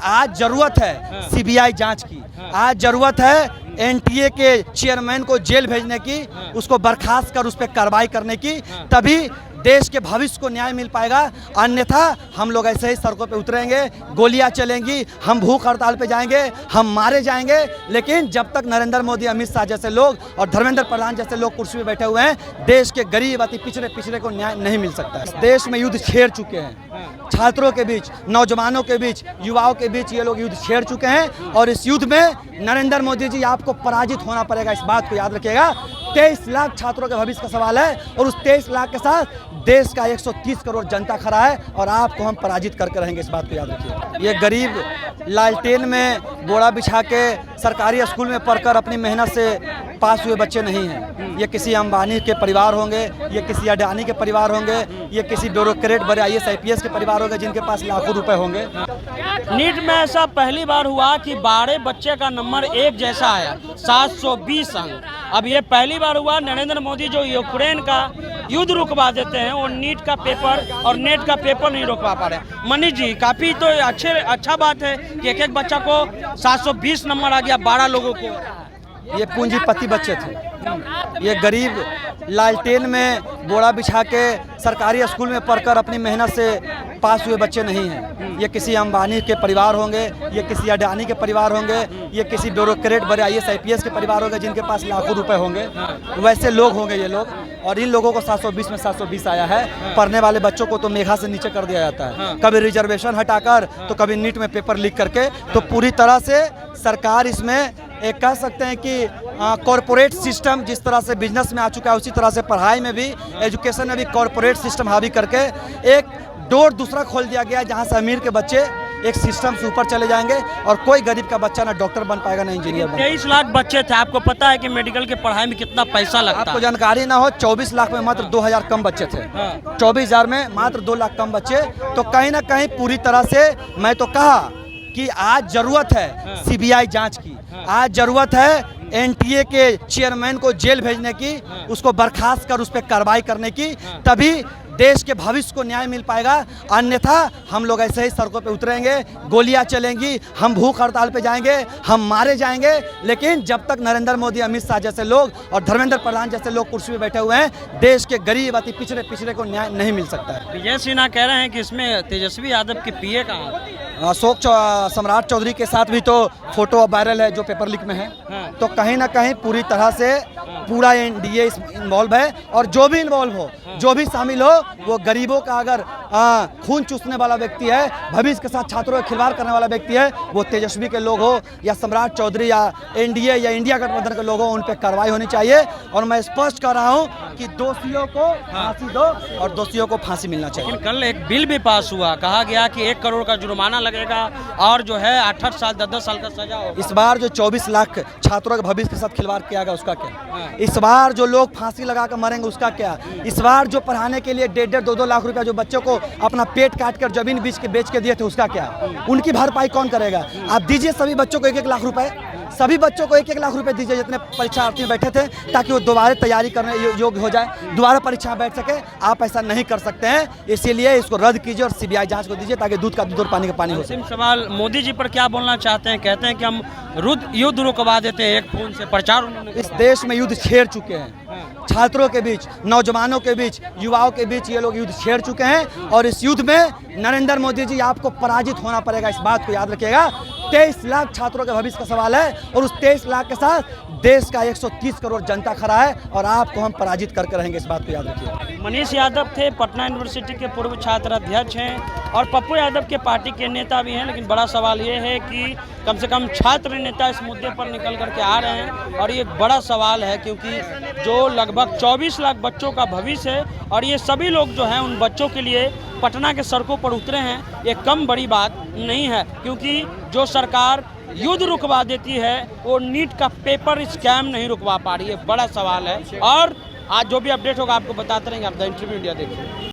आज जरूरत है सीबीआई जांच की। आज जरूरत है एनटीए के चेयरमैन को जेल भेजने की, उसको बर्खास्त कर उस पर कार्रवाई करने की, तभी देश के भविष्य को न्याय मिल पाएगा। अन्यथा हम लोग ऐसे ही सड़कों पे उतरेंगे, गोलियां चलेंगी, हम भूख हड़ताल पे जाएंगे, हम मारे जाएंगे। लेकिन जब तक नरेंद्र मोदी, अमित शाह जैसे लोग और धर्मेंद्र प्रधान जैसे लोग कुर्सी पे बैठे हुए हैं, देश के गरीब अति पिछड़े को न्याय नहीं मिल सकता है। देश में युद्ध छेड़ चुके हैं, छात्रों के बीच, नौजवानों के बीच, युवाओं के बीच ये लोग युद्ध छेड़ चुके हैं। और इस युद्ध में नरेंद्र मोदी जी आपको पराजित होना पड़ेगा, इस बात को याद रखिएगा। 23 लाख छात्रों के भविष्य का सवाल है और उस 23 लाख के साथ देश का 130 करोड़ जनता खड़ा है और आपको हम पराजित करके रहेंगे, इस बात को याद रखिए। ये गरीब लालटेन में बोरा बिछा के सरकारी स्कूल में पढ़कर अपनी मेहनत से पास हुए बच्चे नहीं हैं। ये किसी अंबानी के परिवार होंगे, ये किसी अडानी के परिवार होंगे, ये किसी ब्यूरोक्रेट बड़े IAS IPS के परिवार होंगे जिनके पास लाखों रुपए होंगे। नीट में ऐसा पहली बार हुआ कि 12 बच्चे का नंबर एक जैसा आया, 720 अंक। अब ये पहली बार हुआ नरेंद्र मोदी जो यूक्रेन का युद्ध रुकवा देते हैं, वो नीट का पेपर और नेट का पेपर नहीं रुकवा पा रहे। मनीष जी, काफी तो अच्छा बात है कि एक बच्चा को 720 नंबर आ गया, 12 लोगों को। ये पूंजीपति बच्चे थे, ये गरीब लालटेन में बोरा बिछा के सरकारी स्कूल में पढ़कर अपनी मेहनत से पास हुए बच्चे नहीं हैं। ये किसी अंबानी के परिवार होंगे, ये किसी अडानी के परिवार होंगे, ये किसी ब्यूरोक्रेट बड़े IAS IPS के परिवार होंगे जिनके पास लाखों रुपए होंगे। वैसे लोग होंगे ये लोग, और इन लोगों को 720 में 720 आया है। पढ़ने वाले बच्चों को तो मेघा से नीचे कर दिया जाता है, कभी रिजर्वेशन हटाकर तो कभी नीट में पेपर लीक करके। तो पूरी तरह से सरकार इसमें एक कह सकते हैं कि कॉरपोरेट सिस्टम जिस तरह से बिजनेस में आ चुका है, उसी तरह से पढ़ाई में भी, एजुकेशन में भी कॉरपोरेट सिस्टम हावी करके एक डोर दूसरा खोल दिया गया, जहां से अमीर के बच्चे एक सिस्टम से ऊपर चले जाएंगे और कोई गरीब का बच्चा ना डॉक्टर बन पाएगा ना इंजीनियर बन। 23 लाख बच्चे थे। आपको पता है कि मेडिकल के पढ़ाई में कितना पैसा लगता है? आपको जानकारी ना हो, 24 लाख में मात्र 2000 कम बच्चे थे। 24,000 में मात्र 2 लाख कम बच्चे। तो कहीं ना कहीं पूरी तरह से मैं तो कहा कि आज जरूरत है सीबीआई जांच की। आज जरूरत है एनटीए के चेयरमैन को जेल भेजने की, उसको बर्खास्त कर उस पर कार्रवाई करने की, तभी देश के भविष्य को न्याय मिल पाएगा। अन्यथा हम लोग ऐसे ही सड़कों पे उतरेंगे, गोलियां चलेंगी, हम भूख हड़ताल पे जाएंगे, हम मारे जाएंगे। लेकिन जब तक नरेंद्र मोदी, अमित शाह जैसे लोग और धर्मेंद्र प्रधान जैसे लोग कुर्सी पे बैठे हुए हैं, देश के गरीब अति पिछड़े को न्याय नहीं मिल सकता है। विजय सिन्हा कह रहे हैं कि इसमें तेजस्वी यादव के PA का अशोक सम्राट चौधरी के साथ भी तो फोटो वायरल है जो पेपर लीक में है। तो कहीं ना कहीं पूरी तरह से पूरा NDA इन्वॉल्व है, और जो भी इन्वॉल्व हो, जो भी शामिल हो, वो गरीबों का अगर खून चूसने वाला व्यक्ति है, भविष्य के साथ छात्रों का खिलवाड़ करने वाला व्यक्ति है, वो तेजस्वी के लोग हो या सम्राट चौधरी या NDA या इंडिया गठबंधन के लोग हो, उन पर कार्रवाई होनी चाहिए। और मैं स्पष्ट कर रहा हूँ कि दोषियों को फांसी दो और दोषियों को फांसी मिलना चाहिए। कल एक बिल भी पास हुआ, कहा गया कि 1 करोड़ का जुर्माना लगेगा और जो है 8 साल 10 साल का सजा होगा। इस बार जो 24 लाख छात्रों के भविष्य के साथ खिलवाड़ किया गया उसका क्या? इस बार जो लोग फांसी लगा कर मरेंगे उसका क्या? इस बार जो पढ़ाने के लिए 1.5 2 लाख रुपया जो बच्चों को अपना पेट काट कर जमीन बेच के दिए थे उसका क्या? उनकी भरपाई कौन करेगा? आप दीजिए सभी बच्चों को 1-1 लाख रुपए, सभी बच्चों को 1-1 लाख रुपए दीजिए जितने परीक्षार्थी बैठे थे, ताकि वो दोबारा तैयारी करने योग्य हो जाए, दोबारा परीक्षा बैठ सके। आप ऐसा नहीं कर सकते हैं, इसीलिए इसको रद्द कीजिए और सीबीआई जांच को दीजिए, ताकि दूध का दूध और पानी का पानी हो। अंतिम सवाल, मोदी जी पर क्या बोलना चाहते हैं? कहते हैं कि हम युद्ध रुकवा देते हैं, एक फोन से प्रचार उन्होंने। इस देश में युद्ध छेड़ चुके हैं, छात्रों के बीच, नौजवानों के बीच, युवाओं के बीच ये लोग युद्ध छेड़ चुके हैं। और इस युद्ध में नरेंद्र मोदी जी आपको पराजित होना पड़ेगा, इस बात को याद रखिएगा। 23 लाख छात्रों के भविष्य का सवाल है और उस 23 लाख के साथ देश का 130 करोड़ जनता खड़ा है और आपको हम पराजित करके रहेंगे, इस बात को याद रखिए। मनीष यादव थे, पटना यूनिवर्सिटी के पूर्व छात्र अध्यक्ष हैं और पप्पू यादव के पार्टी के नेता भी हैं। लेकिन बड़ा सवाल ये है कि कम से कम छात्र नेता इस मुद्दे पर निकल करके आ रहे हैं, और ये एक बड़ा सवाल है क्योंकि जो लगभग 24 लाख बच्चों का भविष्य है और ये सभी लोग जो हैं उन बच्चों के लिए पटना के सड़कों पर उतरे हैं, ये कम बड़ी बात नहीं है। क्योंकि जो सरकार युद्ध रुकवा देती है वो नीट का पेपर स्कैम नहीं रुकवा पा रही है, बड़ा सवाल है। और आज जो भी अपडेट होगा आपको बताते रहेंगे। आप द इंटरव्यू इंडिया देखिए।